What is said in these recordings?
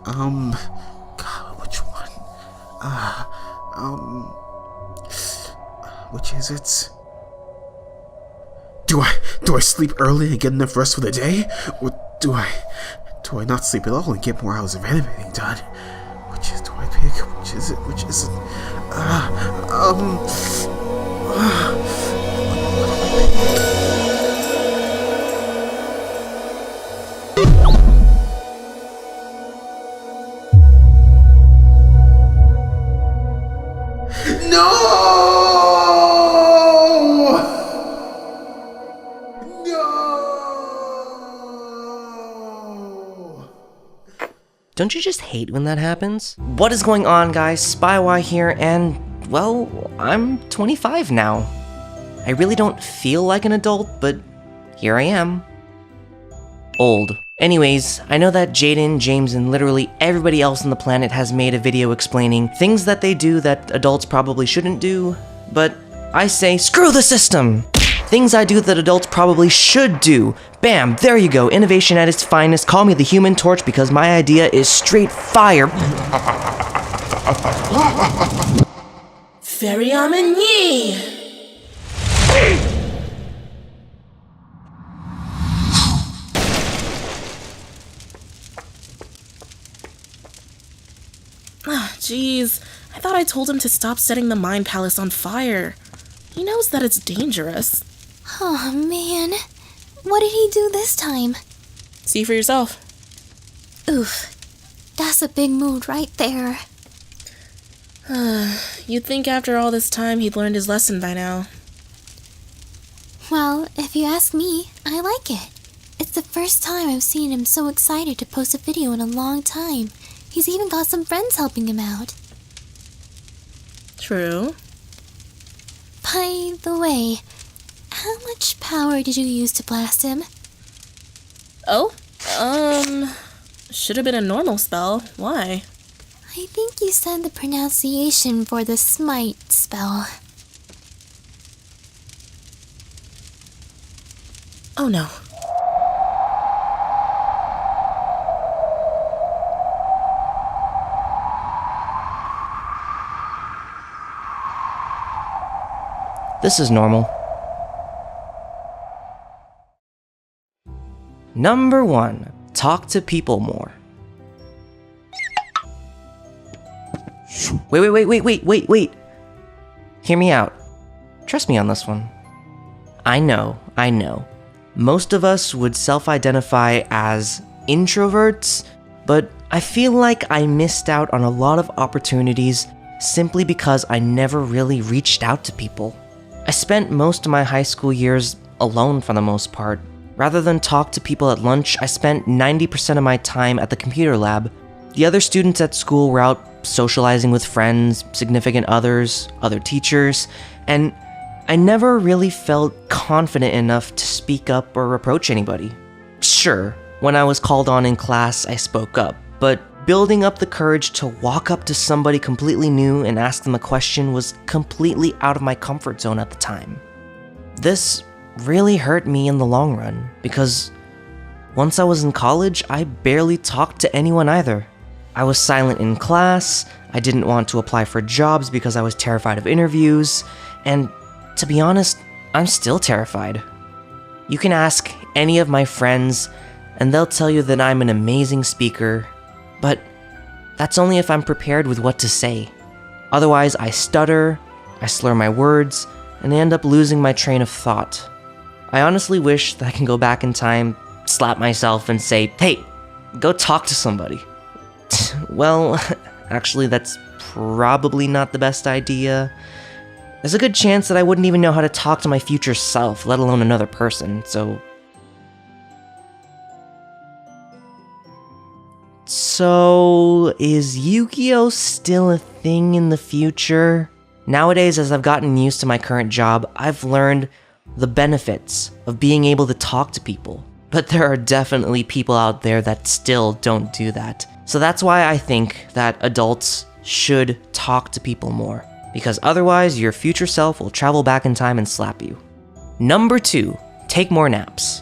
God, which one? Which is it? Do I sleep early and get enough rest for the day? Or do I not sleep at all and get more hours of animating done? Which do I pick? Which is it? Which is it? Don't you just hate when that happens? What is going on, guys? Spywi here, and, well, I'm 25 now. I really don't feel like an adult, but here I am. Old. Anyways, I know that Jaden, James, and literally everybody else on the planet has made a video explaining things that they do that adults probably shouldn't do, but I say, screw the system! Things I do that adults probably should do. Bam, there you go, innovation at its finest. Call me the Human Torch because my idea is straight fire. Very ameni. Jeez, I thought I told him to stop setting the Mind Palace on fire. He knows that it's dangerous. Oh, man. What did he do this time? See for yourself. Oof. That's a big mood right there. You'd think after all this time he'd learned his lesson by now. Well, if you ask me, I like it. It's the first time I've seen him so excited to post a video in a long time. He's even got some friends helping him out. True. By the way, how much power did you use to blast him? Oh, should have been a normal spell. Why? I think you said the pronunciation for the smite spell. Oh no. This is normal. Number 1. Talk to people more. Wait. Hear me out. Trust me on this one. I know. Most of us would self-identify as introverts, but I feel like I missed out on a lot of opportunities simply because I never really reached out to people. I spent most of my high school years alone for the most part. Rather than talk to people at lunch, I spent 90% of my time at the computer lab. The other students at school were out socializing with friends, significant others, other teachers, and I never really felt confident enough to speak up or approach anybody. Sure, when I was called on in class, I spoke up, but building up the courage to walk up to somebody completely new and ask them a question was completely out of my comfort zone at the time. This really hurt me in the long run, because once I was in college, I barely talked to anyone either. I was silent in class, I didn't want to apply for jobs because I was terrified of interviews, and to be honest, I'm still terrified. You can ask any of my friends, and they'll tell you that I'm an amazing speaker, but that's only if I'm prepared with what to say. Otherwise, I stutter, I slur my words, and I end up losing my train of thought. I honestly wish that I can go back in time, slap myself, and say, hey, go talk to somebody. Well, actually, that's probably not the best idea. There's a good chance that I wouldn't even know how to talk to my future self, let alone another person, so... So, is Yu-Gi-Oh! Still a thing in the future? Nowadays, as I've gotten used to my current job, I've learned the benefits of being able to talk to people. But there are definitely people out there that still don't do that. So that's why I think that adults should talk to people more, because otherwise your future self will travel back in time and slap you. Number 2, take more naps.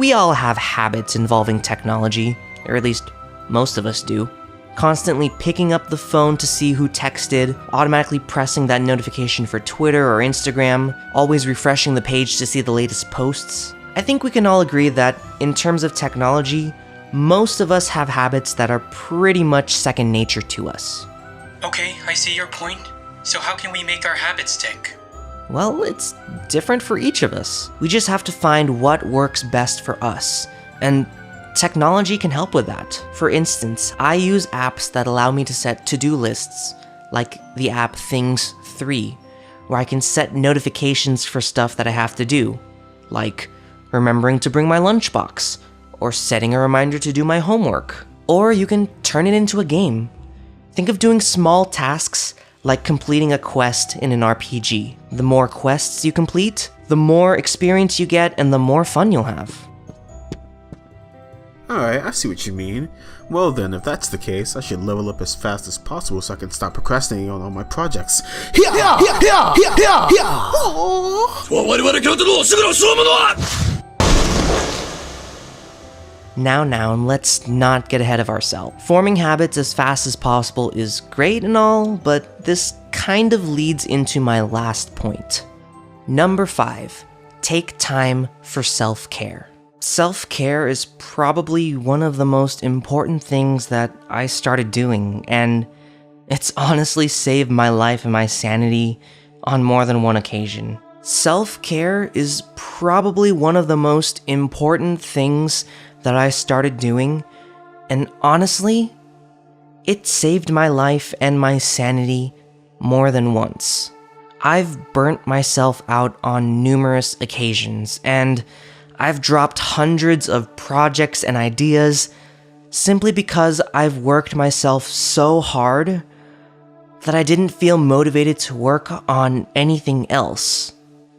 We all have habits involving technology, or at least most of us do. Constantly picking up the phone to see who texted, automatically pressing that notification for Twitter or Instagram, always refreshing the page to see the latest posts. I think we can all agree that, in terms of technology, most of us have habits that are pretty much second nature to us. Okay, I see your point. So how can we make our habits stick? Well, it's different for each of us. We just have to find what works best for us, and technology can help with that. For instance, I use apps that allow me to set to-do lists, like the app Things 3, where I can set notifications for stuff that I have to do, like remembering to bring my lunchbox, or setting a reminder to do my homework. Or you can turn it into a game. Think of doing small tasks like completing a quest in an RPG. The more quests you complete, the more experience you get and the more fun you'll have. Alright, I see what you mean. Well then, if that's the case, I should level up as fast as possible so I can stop procrastinating on all my projects. Now, let's not get ahead of ourselves. Forming habits as fast as possible is great and all, but this kind of leads into my last point. Number 5, take time for self-care. Self-care is probably one of the most important things that I started doing, and it's honestly saved my life and my sanity on more than one occasion. Self-care is probably one of the most important things that I started doing, and honestly, it saved my life and my sanity more than once. I've burnt myself out on numerous occasions, and I've dropped hundreds of projects and ideas simply because I've worked myself so hard that I didn't feel motivated to work on anything else.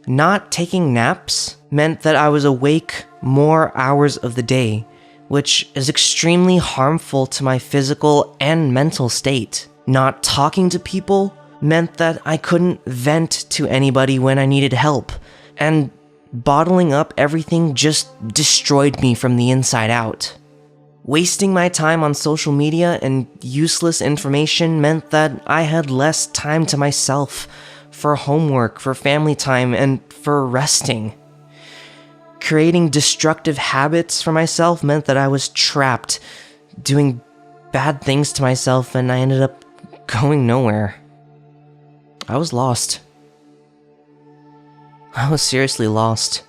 Not taking naps meant that I was awake more hours of the day, which is extremely harmful to my physical and mental state. Not talking to people meant that I couldn't vent to anybody when I needed help, and bottling up everything just destroyed me from the inside out. Wasting my time on social media and useless information meant that I had less time to myself for homework, for family time, and for resting. Creating destructive habits for myself meant that I was trapped, doing bad things to myself, and I ended up going nowhere. I was lost. I was seriously lost.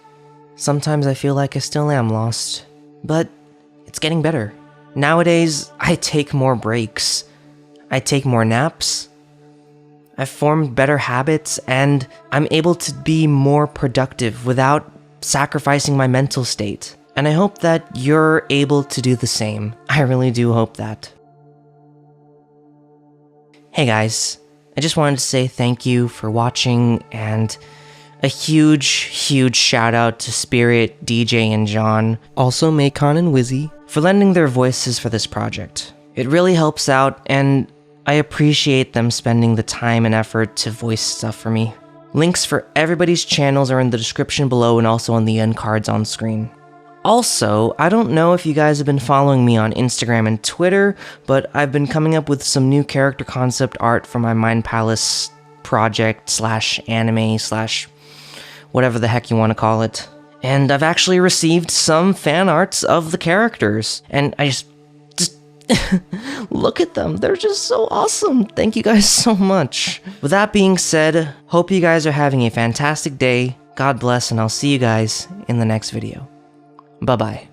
Sometimes I feel like I still am lost, but it's getting better. Nowadays, I take more breaks. I take more naps. I've formed better habits, and I'm able to be more productive without sacrificing my mental state. And I hope that you're able to do the same. I really do hope that. Hey guys, I just wanted to say thank you for watching, and a huge shout out to Spirit, DJ, and John, also Maekan and Whizzy, for lending their voices for this project. It really helps out, and I appreciate them spending the time and effort to voice stuff for me. Links for everybody's channels are in the description below and also on the end cards on screen. Also, I don't know if you guys have been following me on Instagram and Twitter, but I've been coming up with some new character concept art for my Mind Palace project / anime / whatever the heck you want to call it. And I've actually received some fan arts of the characters, and I just look at them. They're just so awesome. Thank you guys so much. With that being said, hope you guys are having a fantastic day. God bless, and I'll see you guys in the next video. Bye-bye.